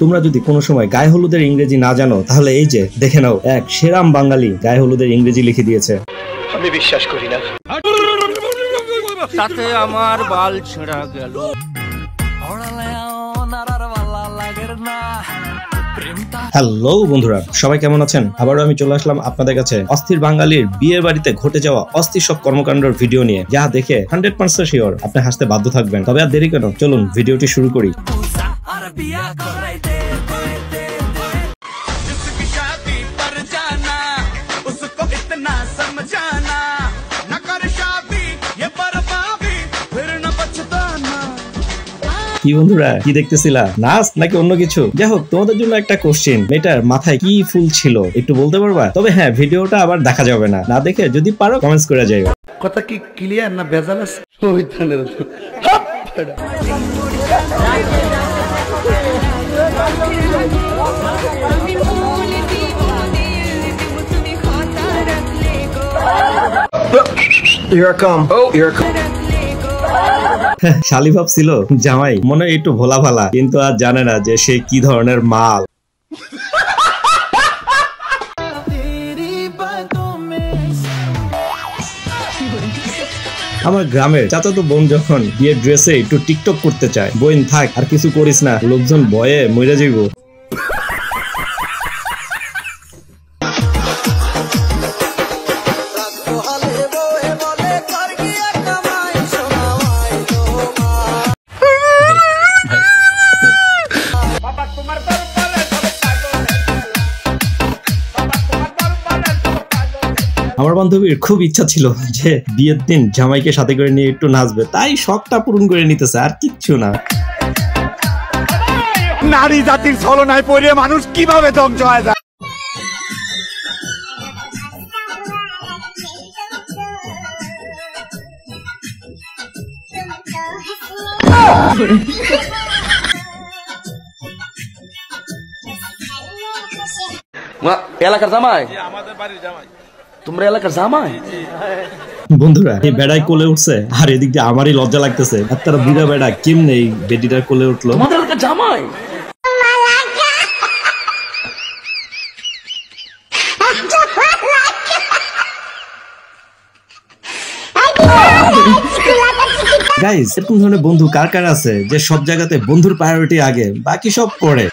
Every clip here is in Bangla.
তোমরা যদি কোনো সময় গায়ে হলুদের ইংরেজি না জানো তাহলে এই যে দেখে নাও, এক সেরাম বাঙালি গায়ে হলুদের ইংরেজি লিখে দিয়েছে। আমি বিশ্বাস করি না, তাতে আমার বাল ছেঁড়া গেল। হ্যালো বন্ধুরা, সবাই কেমন আছেন? আবারও আমি চলে আসলাম আপনাদের কাছে অস্থির বাঙালির বিয়ে বাড়িতে ঘটে যাওয়া অস্থির সব কর্মকাণ্ডের ভিডিও নিয়ে, যা দেখে 100% শিওর আপনি হাসতে বাধ্য থাকবেন। তবে আর দেরি কেন, চলুন ভিডিওটি শুরু করি। কি বন্ধুরা, কি দেখতেছিলা? নাচ নাকি অন্য কিছু? যাই হোক, তোমাদের জন্য একটা কোশ্চেন, মেয়েটার মাথায় কি ফুল ছিল একটু বলতে পারবা? তবে হ্যাঁ, ভিডিওটা আবার দেখা যাবে না, না দেখে যদি পারো কমেন্টস করে যাইও। কথা কি ক্লিয়ার না ভেজাল আছে? শালি ভাবছিল জামাই মনে হয় একটু ভোলা ভালা, কিন্তু আর জানে না যে সে কি ধরনের মাল। আমার গ্রামের চাচাতো বোন যখন বিয়ের ড্রেসে একটু টিকটক করতে চায়, বোন থাক আর কিছু করিস না, লোকজন ভয়ে মরে যাইব। আমার বান্ধবীর খুব ইচ্ছা ছিল যে বিয়ের দিন জামাইকে সাথে করে নিয়ে একটু নাচবে, তাই শখটা পূরণ করে নিতেছে, আর কিচ্ছু না। নারী জাতির ছলনায় পড়ে মানুষ কিভাবে ধ্বংস হয়ে যায়। এলাকার জামাই, আমাদের বাড়ির জামাই, তোমরা এলাকার জামাই। বন্ধুরা, এই বেড়ায় কোলে উঠছে আর এদিক দিয়ে আমারই লজ্জা লাগতেছে। আর তারা বুড়া বেড়া কেমনে এই বেডিটার কোলে উঠলো? আমাদের এলাকার জামাই। গাইস, এরকম ধরনের বন্ধু কার কার আছে যে সব জায়গাতে বন্ধুর প্রায়োরিটি আগে, বাকি সব পরে?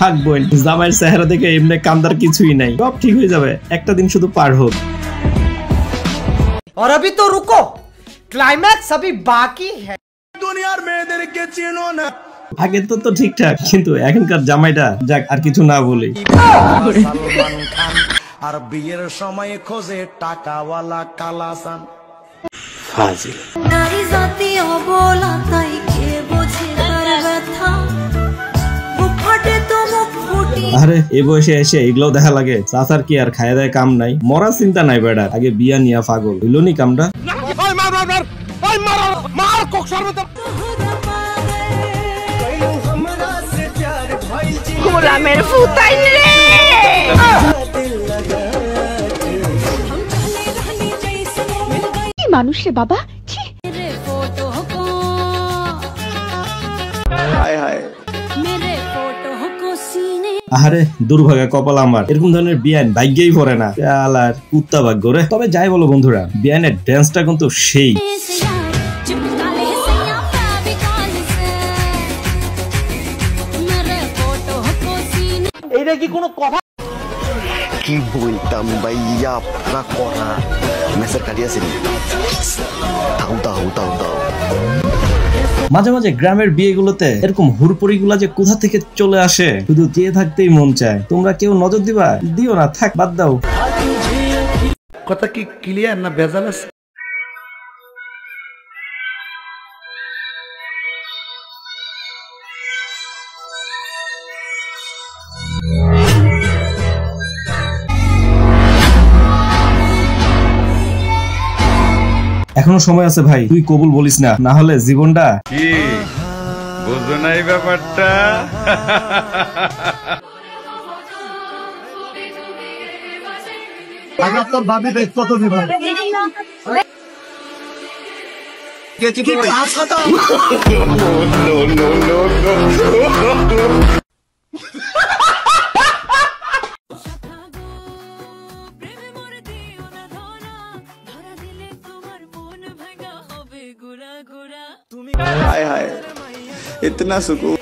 থাক বোন, জামাইয়ের চেহারা দেখে এমনি কান্দার কিছুই নাই, সব ঠিক হয়ে যাবে, একটা দিন শুধু পার হোক। और अभी तो रुको, क्लाइमैक्स अभी बाकी है। দুনিয়ার মেয়েদেরকে চেনো না। আগে তো ঠিকঠাক, কিন্তু এখনকার জামাইটা যাক, আর কিছু না বলি। সালমান খান আর বিয়ের সময় খোঁজে টাকাওয়ালা কালাসান। ফাজিল। নারী জাতি অবলা, তাই কে বোঝে তার ব্যথা। মুখে তো মুখ ফুটি। আরে এই বয়সে এসে এগুলোও দেখা লাগে? চাচার কি আর খায় দেয় কাম নাই? মরা চিন্তা নাই বেড়ার, আগে বিয়া নিয়া পাগল হইল নি কামটা। মানুষ রে বাবা, আরে দুর্ভাগা কপাল আমার, এরকম ধরনের বিয়ান ভাগ্যেই পড়ে না, আর কুত্তা ভাগ্য রে। তবে যাই বলো বন্ধুরা, বিয়ানের ড্যান্সটা কিন্তু সেই। এইটা কি কোনো কথা? কি বলতাম ভাইয়া, আপনারা করা মেসের কাটিয়ে আছেন। তাও দাও দাও দাও। মাঝে মাঝে গ্রামের বিয়েগুলোতে এরকম হুড়পড়িগুলা যে কোথা থেকে চলে আসে, শুধু চেয়ে থাকতেই মন চায়। তোমরা কেউ নজর দিবা? দিও না, থাক, বাদ দাও। কথা কি ক্লিয়ার না ভেজাল আছে? এখনো সময় আছে ভাই, তুই কবুল বলিস না, না হলে জীবনটা বুঝো না এই ব্যাপারটা? हाय हाय इतना सुकून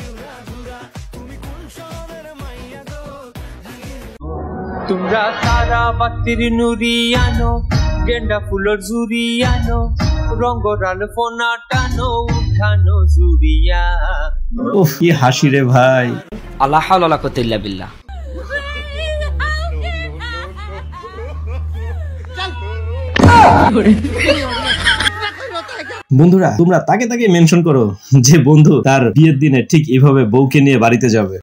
তোমরা তারা বাতির নুরি আনো গেন্ডা ফুলের জুড়ি আনো রঙ্গরাল ফোনা টানো উঠানো জুড়িয়া। উফ কি হাসি রে ভাই। আল্লাহ হাওলা ওয়ালা কুওয়াতা ইল্লা বিল্লাহ। বন্ধুরা তোমরা তাকে তাকে মেনশন করো যে বন্ধু তার বিয়ের দিনে ঠিক এইভাবে বউকে নিয়ে বাড়িতে যাবে।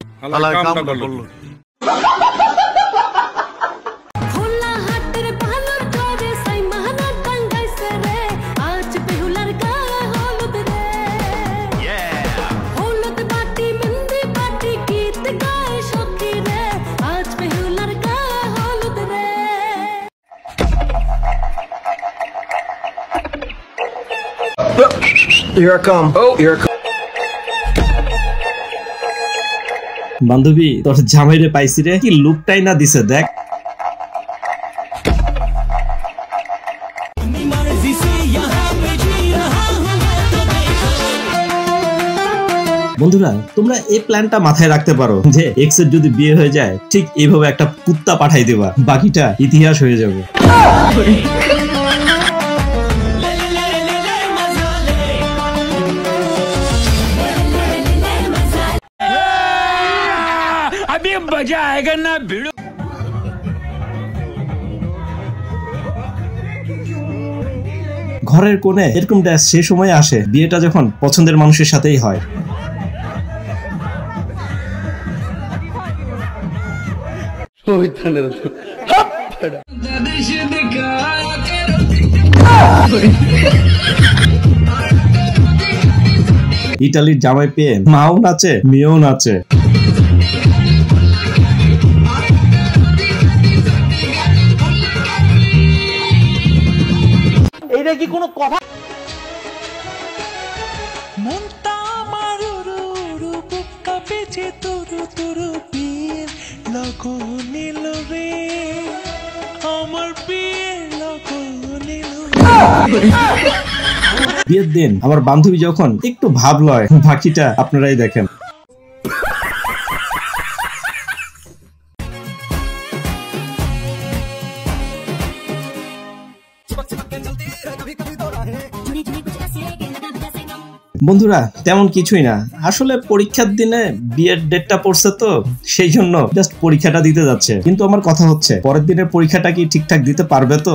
Here I come. Oh, here I come. বান্ধবী তোর জামাইরে পাইছি রে, কি লুকটাই না দিছে দেখ। বন্ধুরা তোমরা এই প্ল্যানটা মাথায় রাখতে পারো যে এক্স এর যদি বিয়ে হয়ে যায় ঠিক এইভাবে একটা কুত্তা পাঠাই দেবা, বাকিটা ইতিহাস হয়ে যাবে। ঘরের কোণে এরকমটা সে সময় আসে বিয়েটা যখন পছন্দের মানুষের সাথেই হয়। ইটালির জামাই পেয়ে মাও নাচে মেয়েও নাচে। এইটা কি কোনো কথা? বিয়ের দিন আমার বান্ধবী যখন একটু ভাব লয়, বাকিটা আপনারাই দেখেন। বন্ধুরা তেমন কিছুই না, আসলে পরীক্ষার দিনে বিয়ের ডেটটা পড়ছে তো সেই জন্য জাস্ট পরীক্ষাটা দিতে যাচ্ছে। কিন্তু আমার কথা হচ্ছে পরের দিনের পরীক্ষাটা কি ঠিকঠাক দিতে পারবে তো?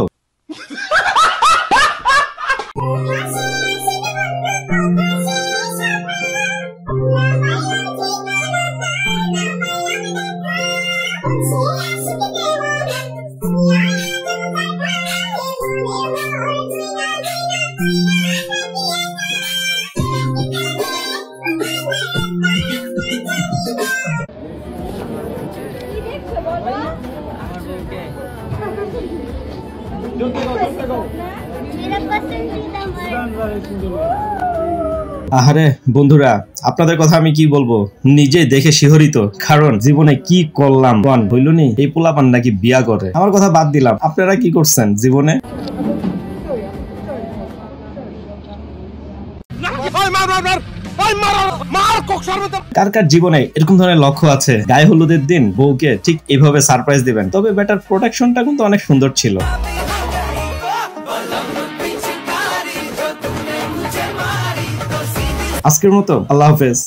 আহারে বন্ধুরা আপনাদের কথা আমি কি বলবো, নিজে দেখে শিহরিত। কারণ জীবনে কি করলাম বললুনি, এই পোলাপান নাকি বিয়া করে। আমার কথা বাদ দিলাম, আপনারা কি করছেন জীবনে? কার কার জীবনে এরকম ধরনের লক্ষ্য আছে গায়ে হলুদের দিন বউকে ঠিক এইভাবে সারপ্রাইজ দিবেন? তবে বেটার প্রোটেকশনটা কিন্তু অনেক সুন্দর ছিল। আজকের মতো আল্লাহ হাফেজ।